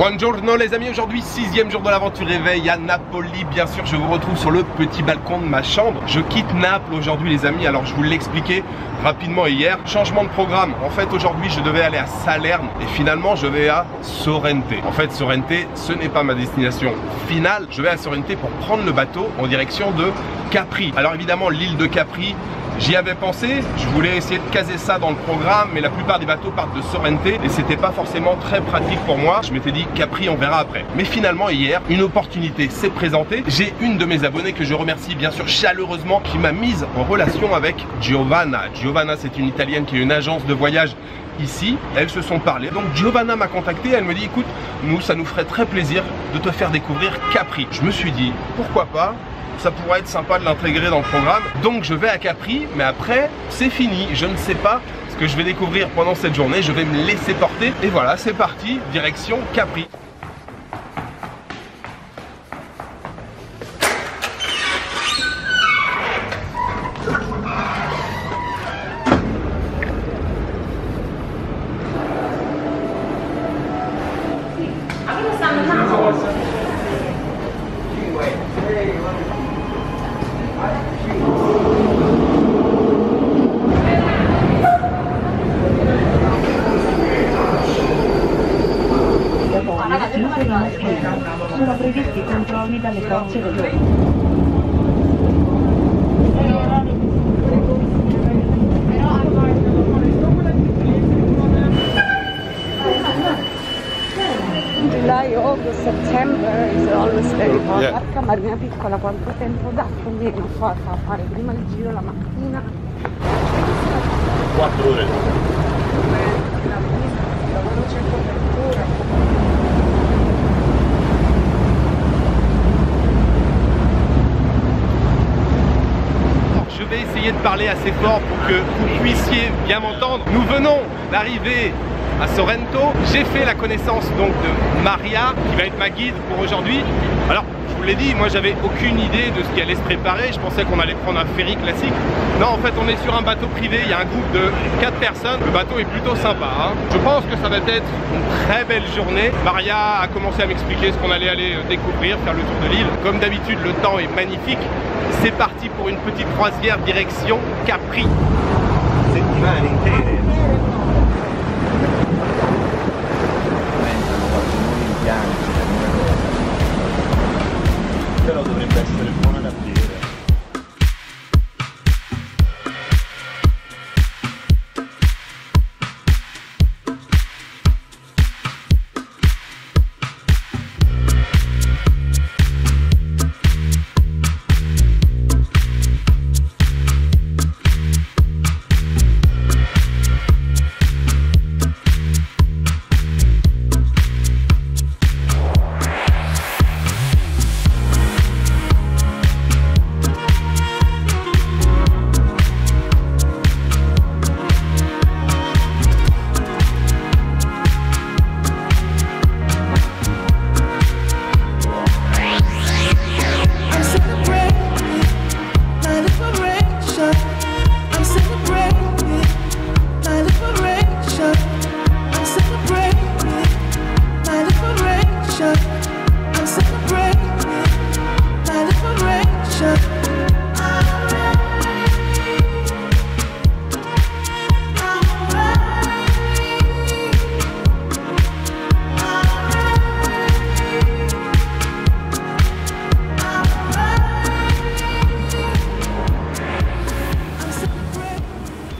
Buongiorno les amis, aujourd'hui 6e jour de l'aventure réveil à Napoli. Bien sûr, je vous retrouve sur le petit balcon de ma chambre. Je quitte Naples aujourd'hui les amis, alors je vous l'ai expliqué rapidement hier. Changement de programme, en fait aujourd'hui je devais aller à Salerne et finalement je vais à Sorrente. En fait Sorrente, ce n'est pas ma destination finale. Je vais à Sorrente pour prendre le bateau en direction de Capri. Alors évidemment l'île de Capri, j'y avais pensé, je voulais essayer de caser ça dans le programme, mais la plupart des bateaux partent de Sorrente et c'était pas forcément très pratique pour moi. Je m'étais dit Capri, on verra après. Mais finalement hier, une opportunité s'est présentée. J'ai une de mes abonnées que je remercie bien sûr chaleureusement qui m'a mise en relation avec Giovanna. Giovanna, c'est une Italienne qui a une agence de voyage ici. Elles se sont parlé. Donc Giovanna m'a contacté, elle me dit écoute, nous ça nous ferait très plaisir de te faire découvrir Capri. Je me suis dit pourquoi pas, ça pourrait être sympa de l'intégrer dans le programme. Donc je vais à Capri, mais après c'est fini. Je ne sais pas ce que je vais découvrir pendant cette journée. Je vais me laisser porter. Et voilà, c'est parti, direction Capri. Sono previsti controlli dalle forze dell'ordine. July, August, September is always very hot. Yeah. Barca marina piccola, quanto tempo dà? Conviene a fare prima il giro la mattina. 4 ore. Lavoro c'è copertura. Je vais essayer de parler assez fort pour que vous puissiez bien m'entendre. Nous venons d'arriver à Sorrento. J'ai fait la connaissance donc de Maria qui va être ma guide pour aujourd'hui. Alors je vous l'ai dit, moi j'avais aucune idée de ce qui allait se préparer. Je pensais qu'on allait prendre un ferry classique. Non, en fait on est sur un bateau privé. Il y a un groupe de 4 personnes. Le bateau est plutôt sympa, hein. Je pense que ça va être une très belle journée. Maria a commencé à m'expliquer ce qu'on allait aller découvrir, faire le tour de l'île. Comme d'habitude le temps est magnifique. C'est parti pour une petite croisière direction Capri. Settimane intere. Però dovrebbe essere buona da bere.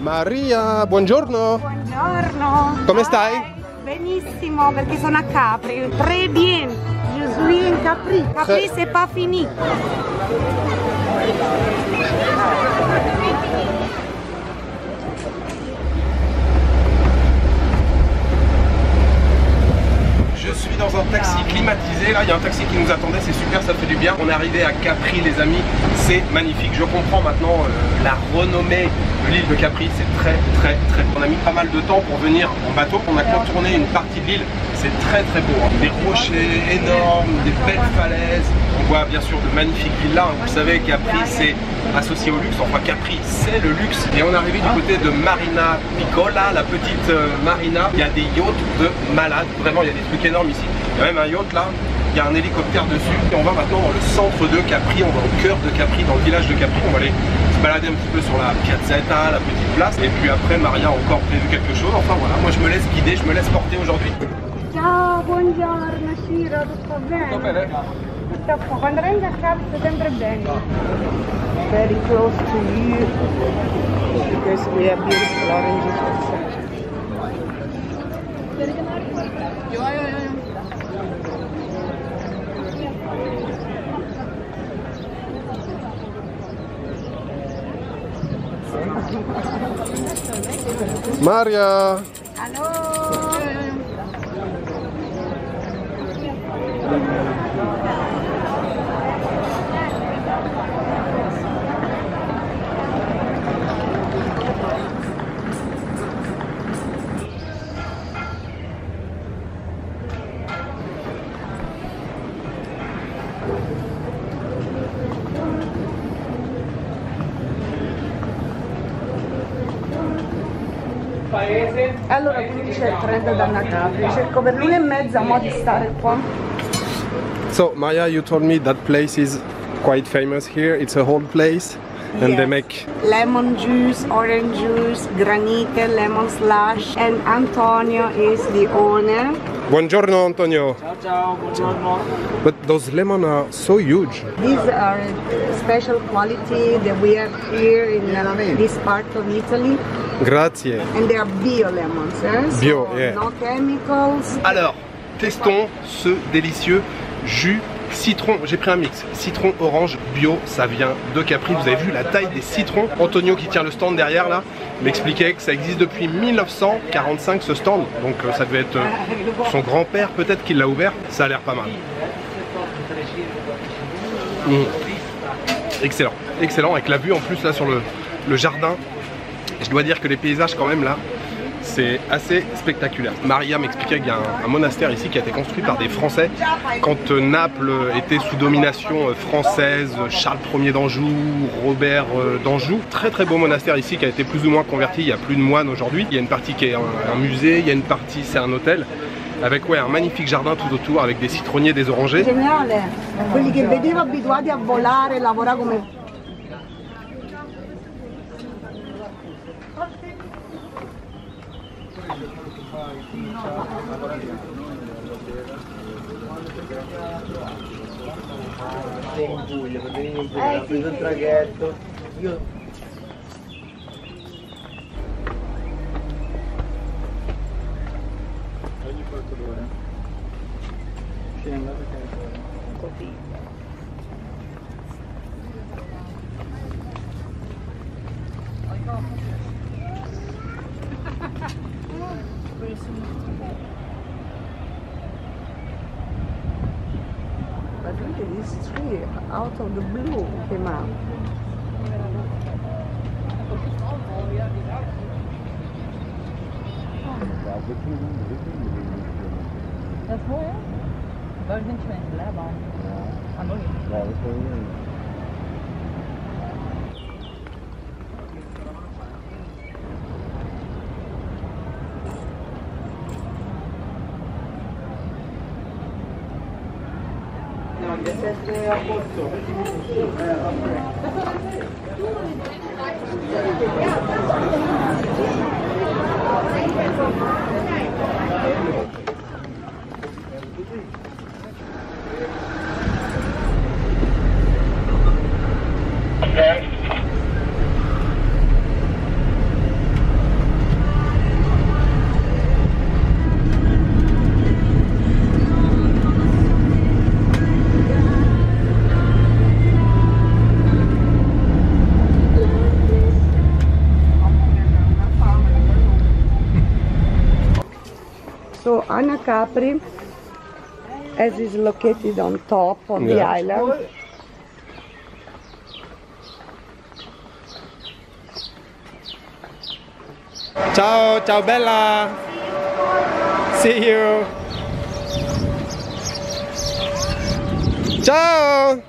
Maria, buongiorno. Buongiorno. Come stai? Benissimo, perché sono a Capri. Très bien. Je suis in Capri. Capri c'est pas fini. Je suis dans un taxi climatisé, là il y a un taxi qui nous attendait, c'est super, ça fait du bien. On est arrivé à Capri les amis, c'est magnifique. Je comprends maintenant la renommée de l'île de Capri, c'est très. On a mis pas mal de temps pour venir en bateau, on a contourné une partie de l'île, c'est très beau, hein. Des rochers énormes, des belles falaises, on voit bien sûr de magnifiques villas, hein. Vous savez Capri c'est associé au luxe, enfin Capri c'est le luxe. Et on est arrivé du côté de Marina Piccola, la petite marina, il y a des yachts de malades, vraiment il y a des trucs énormes ici. Il y a même un yacht là, il y a un hélicoptère dessus. Et on va maintenant dans le centre de Capri, on va au cœur de Capri, dans le village de Capri. On va aller se balader un petit peu sur la piazzetta, la petite place. Et puis après, Maria a encore prévu quelque chose. Enfin voilà, moi je me laisse guider, je me laisse porter aujourd'hui. Ciao, buongiorno Ciro, tutto bene? Tutto a posto. Quando rendi a casa sta sempre bene. Very close to you because we have beautiful oranges outside. Maria! Hello! Allora quindi c'è il trend da Capri, cerco per l'1:30 mo di stare qua. So Maria, you told me that place is quite famous here. It's a whole place and they make lemon juice, orange juice, granite, lemon slush, and Antonio is the owner. Buongiorno Antonio. Ciao ciao, buongiorno. But those lemons are so huge. These are special quality that we have here in this part of Italy. Grazie. And they are bio lemons, eh? Bio, so yeah. No chemicals. Alors, testons ce délicieux jus citron. J'ai pris un mix citron orange bio, ça vient de Capri. Vous avez vu la taille des citrons. Antonio qui tient le stand derrière là m'expliquait que ça existe depuis 1945 ce stand. Donc ça devait être son grand-père peut-être qui l'a ouvert. Ça a l'air pas mal. Excellent, excellent, avec la vue en plus là sur le jardin. Je dois dire que les paysages quand même là, c'est assez spectaculaire. Maria m'expliquait qu'il y a un monastère ici qui a été construit par des Français quand Naples était sous domination française, Charles Ier d'Anjou, Robert d'Anjou. Très très beau monastère ici qui a été plus ou moins converti, il n'y a plus de moines aujourd'hui. Il y a une partie qui est un musée, il y a une partie c'est un hôtel. Avec un magnifique jardin tout autour avec des citronniers, des orangers. Geniale, quelli che vedevo abituati a volare e lavorare come In Puglia, perché in Puglia ho preso il traghetto. Io ogni quarto d'ora. Scendo perché But look at this tree out of the blue came out. Dat is mooi hè? Waar vind je mensen blijven? Ja, mooi. Ja, dat is wel mooi. So Anna Capri, as is located on top of the island, Ciao, ciao bella. See you. Ciao.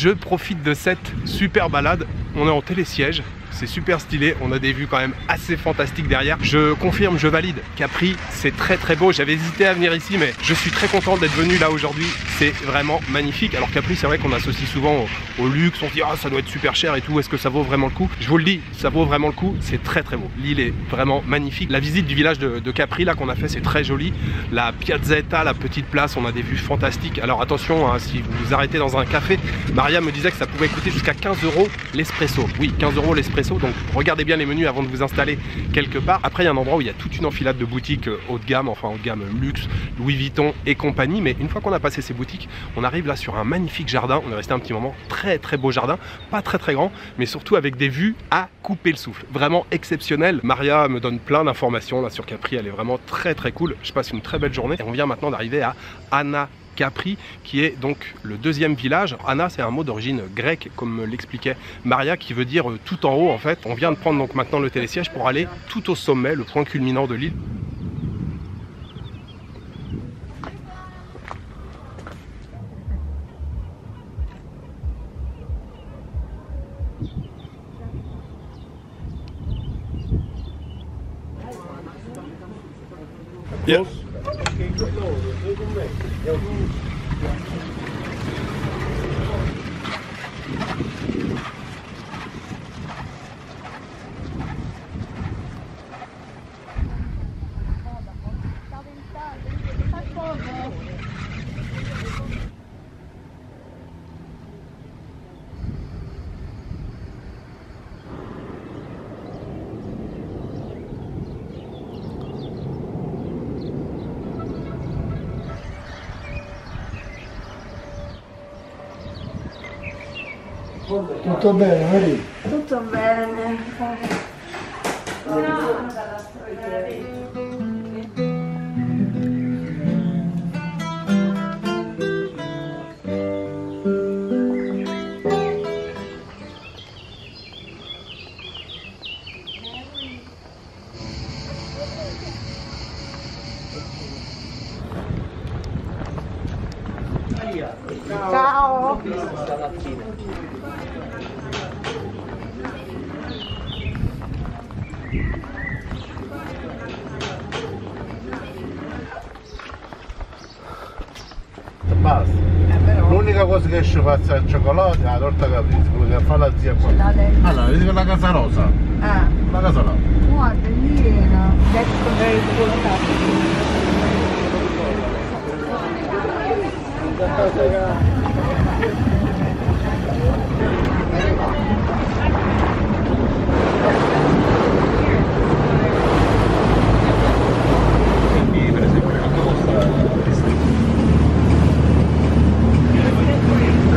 Je profite de cette super balade. On est en télésiège. C'est super stylé, on a des vues quand même assez fantastiques derrière. Je confirme, je valide, Capri c'est très très beau. J'avais hésité à venir ici mais je suis très content d'être venu là aujourd'hui. C'est vraiment magnifique. Alors Capri c'est vrai qu'on associe souvent au luxe, on se dit ah ça doit être super cher et tout, est-ce que ça vaut vraiment le coup? Je vous le dis, ça vaut vraiment le coup, c'est très très beau. L'île est vraiment magnifique. La visite du village de Capri là qu'on a fait c'est très joli. La Piazzetta, la petite place, on a des vues fantastiques. Alors attention, hein, si vous vous arrêtez dans un café, Maria me disait que ça pouvait coûter jusqu'à 15 € l'espresso. Oui, 15 € l'espresso. Donc regardez bien les menus avant de vous installer quelque part. Après il y a un endroit où il y a toute une enfilade de boutiques haut de gamme, enfin haut de gamme luxe, Louis Vuitton et compagnie. Mais une fois qu'on a passé ces boutiques, on arrive là sur un magnifique jardin. On est resté un petit moment, très très beau jardin, pas très très grand, mais surtout avec des vues à couper le souffle. Vraiment exceptionnel. Maria me donne plein d'informations là sur Capri, elle est vraiment très très cool. Je passe une très belle journée et on vient maintenant d'arriver à Anna Capri, qui est donc le deuxième village. Anna, c'est un mot d'origine grecque, comme l'expliquait Maria, qui veut dire tout en haut en fait. On vient de prendre donc maintenant le télésiège pour aller tout au sommet, le point culminant de l'île. Yeah. Tutto bene, Maria? Tutto bene. Ciao. Basta. L'unica cosa che esce faccia il cioccolato è la torta caprese, quello che fa la zia qua. Allora, vedi quella casa rosa? La casa là. Guarda, Elena. Detto very cool.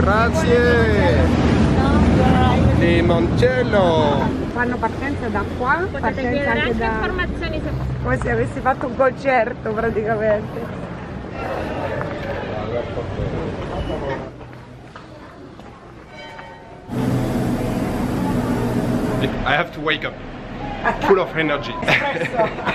Grazie! Limoncello! Fanno partenza da qua, partenza anche da... informazioni come se avessi fatto un concerto praticamente. I have to wake up. Full of energy.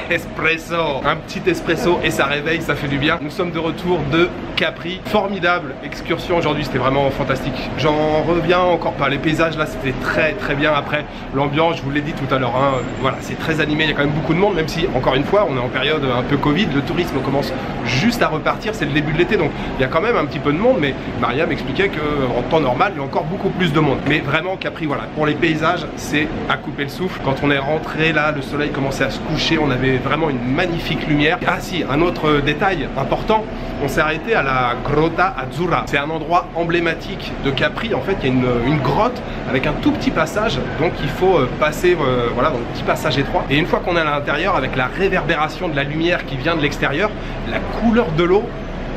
Espresso. Un petit espresso et ça réveille, ça fait du bien. Nous sommes de retour de Capri. Formidable excursion aujourd'hui, c'était vraiment fantastique. J'en reviens encore pas. Les paysages là, c'était très très bien. Après, l'ambiance, je vous l'ai dit tout à l'heure, hein, voilà, c'est très animé. Il y a quand même beaucoup de monde, même si, encore une fois, on est en période un peu Covid. Le tourisme commence juste à repartir. C'est le début de l'été, donc il y a quand même un petit peu de monde. Mais Maria m'expliquait qu'en temps normal, il y a encore beaucoup plus de monde. Mais vraiment, Capri, voilà, pour les paysages, c'est à couper le souffle. Quand on est rentré là, le soleil commençait à se coucher. On avait vraiment une magnifique lumière. Ah si, un autre détail important, on s'est arrêté à la Grotta Azzurra. C'est un endroit emblématique de Capri. En fait, il y a une grotte avec un tout petit passage, donc il faut passer voilà, dans le petit passage étroit. Et une fois qu'on est à l'intérieur, avec la réverbération de la lumière qui vient de l'extérieur, la couleur de l'eau,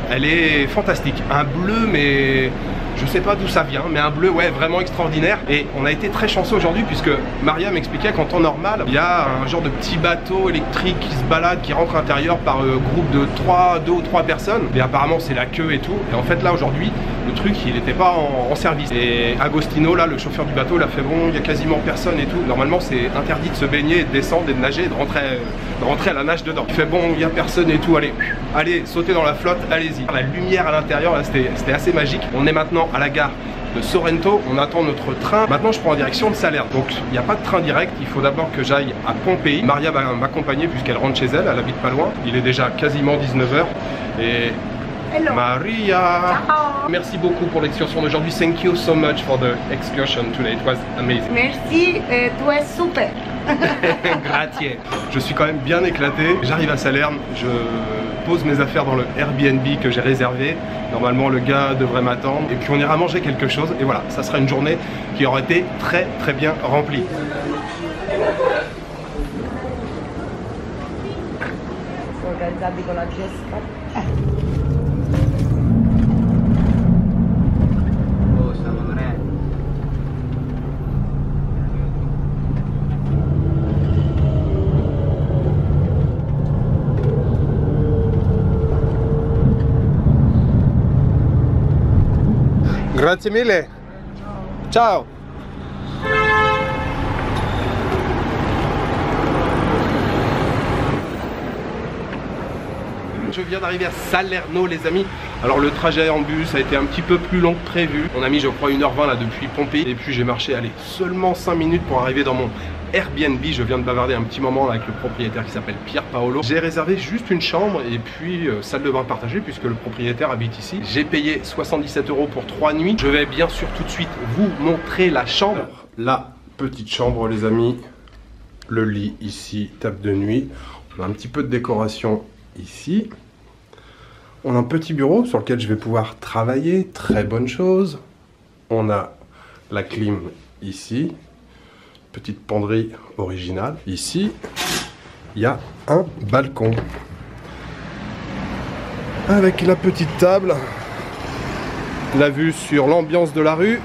elle est fantastique. Un bleu, mais je sais pas d'où ça vient, mais un bleu, ouais, vraiment extraordinaire. Et on a été très chanceux aujourd'hui puisque Maria m'expliquait qu'en temps normal, il y a un genre de petit bateau électrique qui se balade, qui rentre à l'intérieur par groupe de 2 ou 3 personnes. Et apparemment, c'est la queue et tout. Et en fait, là, aujourd'hui, le truc, il n'était pas en service. Et Agostino, là, le chauffeur du bateau, il a fait bon, il y a quasiment personne et tout. Normalement, c'est interdit de se baigner, et de descendre et de nager, de rentrer à la nage dedans. Il fait bon, il y a personne et tout. Allez, sautez dans la flotte, allez-y. La lumière à l'intérieur, là, c'était assez magique. On est maintenant à la gare de Sorrento. On attend notre train. Maintenant, je prends en direction de Salerne. Donc, il n'y a pas de train direct. Il faut d'abord que j'aille à Pompéi. Maria va m'accompagner puisqu'elle rentre chez elle. Elle habite pas loin. Il est déjà quasiment 19 h. Et hello. Maria. Ciao. Merci beaucoup pour l'excursion d'aujourd'hui. Thank you so much for the excursion today. It was amazing. Merci, tu es super. Grazie. Je suis quand même bien éclaté. J'arrive à Salerne. Je pose mes affaires dans le Airbnb que j'ai réservé. Normalement, le gars devrait m'attendre. Et puis, on ira manger quelque chose. Et voilà, ça sera une journée qui aura été très très bien remplie. Organizzati con la Jessica. Grazie mille. Ciao. Je viens d'arriver à Salerno les amis. Alors le trajet en bus a été un petit peu plus long que prévu. On a mis je crois 1 h 20 là depuis Pompéi. Et puis j'ai marché allez, seulement 5 minutes pour arriver dans mon Airbnb. Je viens de bavarder un petit moment là, avec le propriétaire qui s'appelle Pier Paolo. J'ai réservé juste une chambre et puis salle de bain partagée puisque le propriétaire habite ici. J'ai payé 77 € pour 3 nuits. Je vais bien sûr tout de suite vous montrer la chambre. Alors, la petite chambre les amis. Le lit ici, table de nuit. On a un petit peu de décoration ici. On a un petit bureau sur lequel je vais pouvoir travailler, très bonne chose. On a la clim ici, petite penderie originale. Ici, il y a un balcon. Avec la petite table, la vue sur l'ambiance de la rue.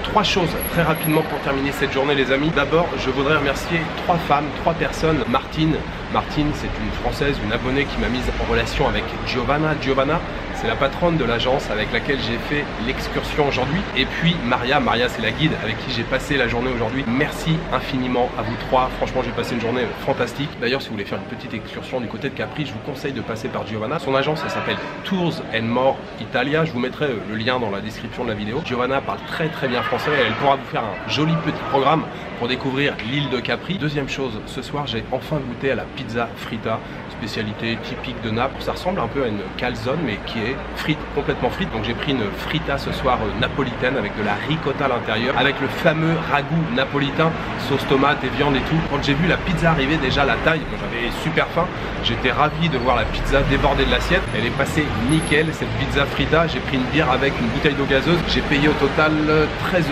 Trois choses très rapidement pour terminer cette journée les amis. D'abord je voudrais remercier 3 femmes, 3 personnes. Martine, c'est une Française, une abonnée qui m'a mise en relation avec Giovanna. Giovanna c'est la patronne de l'agence avec laquelle j'ai fait l'excursion aujourd'hui. Et puis Maria c'est la guide avec qui j'ai passé la journée aujourd'hui. Merci infiniment à vous 3. Franchement j'ai passé une journée fantastique. D'ailleurs si vous voulez faire une petite excursion du côté de Capri, je vous conseille de passer par Giovanna. Son agence elle s'appelle Tours and More Italia. Je vous mettrai le lien dans la description de la vidéo. Giovanna parle très très bien français. Elle pourra vous faire un joli petit programme pour découvrir l'île de Capri. Deuxième chose, ce soir j'ai enfin goûté à la pizza fritta, spécialité typique de Naples. Ça ressemble un peu à une calzone mais qui est frite, complètement frite. Donc j'ai pris une fritta ce soir napolitaine avec de la ricotta à l'intérieur, avec le fameux ragoût napolitain, sauce tomate et viande et tout. Quand j'ai vu la pizza arriver, déjà la taille, j'avais super faim. J'étais ravi de voir la pizza déborder de l'assiette. Elle est passée nickel cette pizza fritta. J'ai pris une bière avec une bouteille d'eau gazeuse. J'ai payé au total 13,50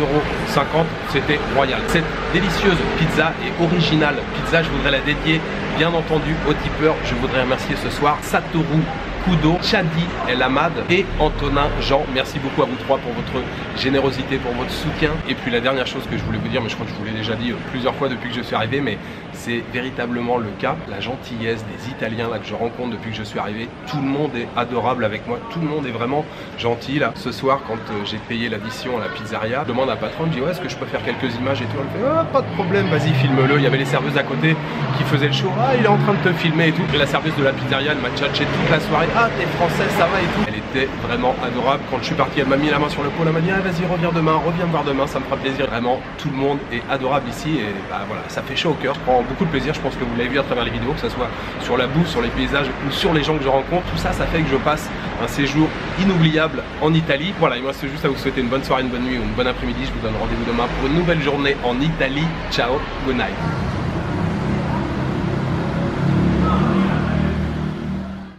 €. C'était royal. Cette délicieuse pizza et originale pizza, je voudrais la dédier bien entendu aux tipeurs. Je voudrais remercier ce soir Satoru Kudo, Chadi El Hamad et Antonin Jean. Merci beaucoup à vous 3 pour votre générosité, pour votre soutien. Et puis la dernière chose que je voulais vous dire, mais je crois que je vous l'ai déjà dit plusieurs fois depuis que je suis arrivé, mais c'est véritablement le cas. La gentillesse des Italiens là que je rencontre depuis que je suis arrivé. Tout le monde est adorable avec moi. Tout le monde est vraiment gentil là. Ce soir, quand j'ai payé l'addition à la pizzeria, je demande à la patronne, je dis ouais, est-ce que je peux faire quelques images et tout. Elle me fait ah, pas de problème, vas-y filme-le. Il y avait les serveuses à côté qui faisaient le show. Ah, il est en train de te filmer et tout. Et la serveuse de la pizzeria, elle m'a tchatché toute la soirée. Ah, t'es français, ça va et tout. Elle était vraiment adorable. Quand je suis parti, elle m'a mis la main sur le pot. Elle m'a dit ah, vas-y, reviens demain, reviens me voir demain, ça me fera plaisir. Vraiment, tout le monde est adorable ici et bah voilà, ça fait chaud au cœur. Je prends beaucoup de plaisir. Je pense que vous l'avez vu à travers les vidéos, que ce soit sur la bouffe, sur les paysages ou sur les gens que je rencontre. Tout ça, ça fait que je passe un séjour inoubliable en Italie. Voilà, il me reste juste à vous souhaiter une bonne soirée, une bonne nuit ou une bonne après-midi. Je vous donne rendez-vous demain pour une nouvelle journée en Italie. Ciao, good night.